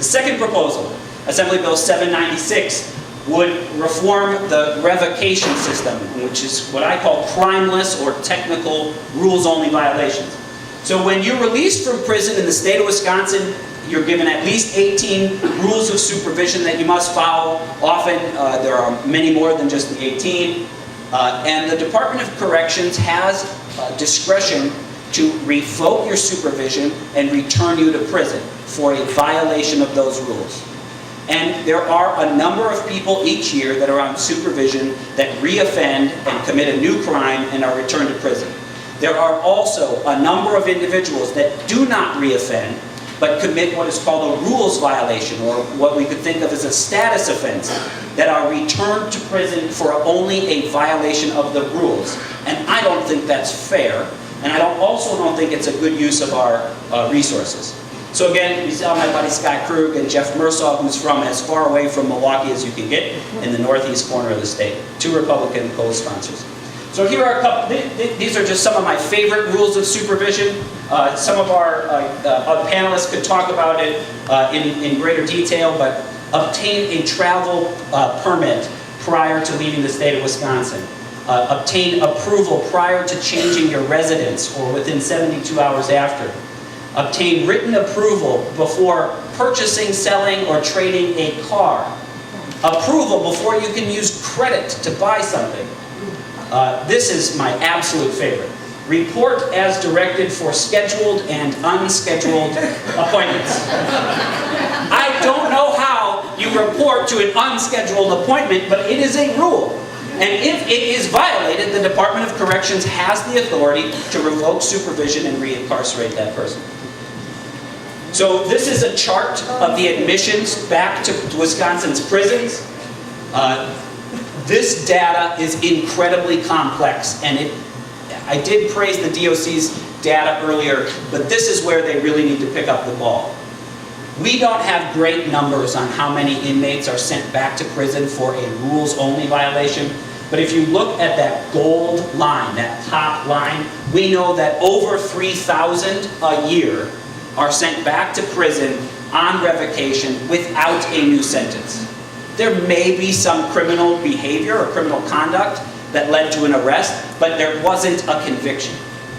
second proposal, Assembly Bill 796, would reform the revocation system, which is what I call crimeless or technical rules-only violations. So when you're released from prison in the state of Wisconsin, you're given at least 18 rules of supervision that you must follow. Often there are many more than just the 18. And the Department of Corrections has discretion to revoke your supervision and return you to prison for a violation of those rules. And there are a number of people each year that are on supervision that reoffend and commit a new crime and are returned to prison. There are also a number of individuals that do not reoffend, but commit what is called a rules violation, or what we could think of as a status offense, that are returned to prison for only a violation of the rules. And I don't think that's fair, and I also don't think it's a good use of our resources. So again, we saw my buddy Scott Krug and Jeff Mursaw, who's from as far away from Milwaukee as you can get in the northeast corner of the state. 2 Republican co-sponsors. So here are a couple, these are just some of my favorite rules of supervision. Some of our panelists could talk about it in greater detail, but obtain a travel permit prior to leaving the state of Wisconsin. Obtain approval prior to changing your residence or within 72 hours after. Obtain written approval before purchasing, selling, or trading a car. Approval before you can use credit to buy something. This is my absolute favorite. Report as directed for scheduled and unscheduled appointments. I don't know how you report to an unscheduled appointment, but it is a rule. And if it is violated, the Department of Corrections has the authority to revoke supervision and reincarcerate that person. So this is a chart of the admissions back to Wisconsin's prisons. This data is incredibly complex, and I did praise the DOC's data earlier, but this is where they really need to pick up the ball. We don't have great numbers on how many inmates are sent back to prison for a rules-only violation, but if you look at that gold line, that top line, we know that over 3,000 a year are sent back to prison on revocation without a new sentence. There may be some criminal behavior or criminal conduct that led to an arrest, but there wasn't a conviction.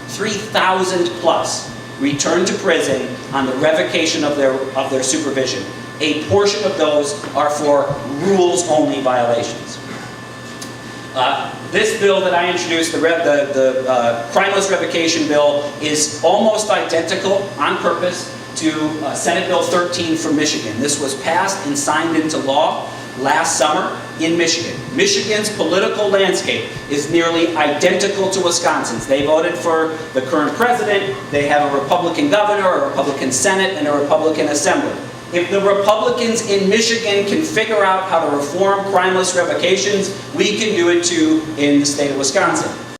3,000 plus returned to prison on the revocation of their supervision. A portion of those are for rules-only violations. This bill that I introduced, the crimeless revocation bill, is almost identical on purpose to Senate Bill 13 from Michigan. This was passed and signed into law last summer in Michigan. Michigan's political landscape is nearly identical to Wisconsin's. They voted for the current president, they have a Republican governor, a Republican Senate, and a Republican Assembly. If the Republicans in Michigan can figure out how to reform crimeless revocations, we can do it too in the state of Wisconsin.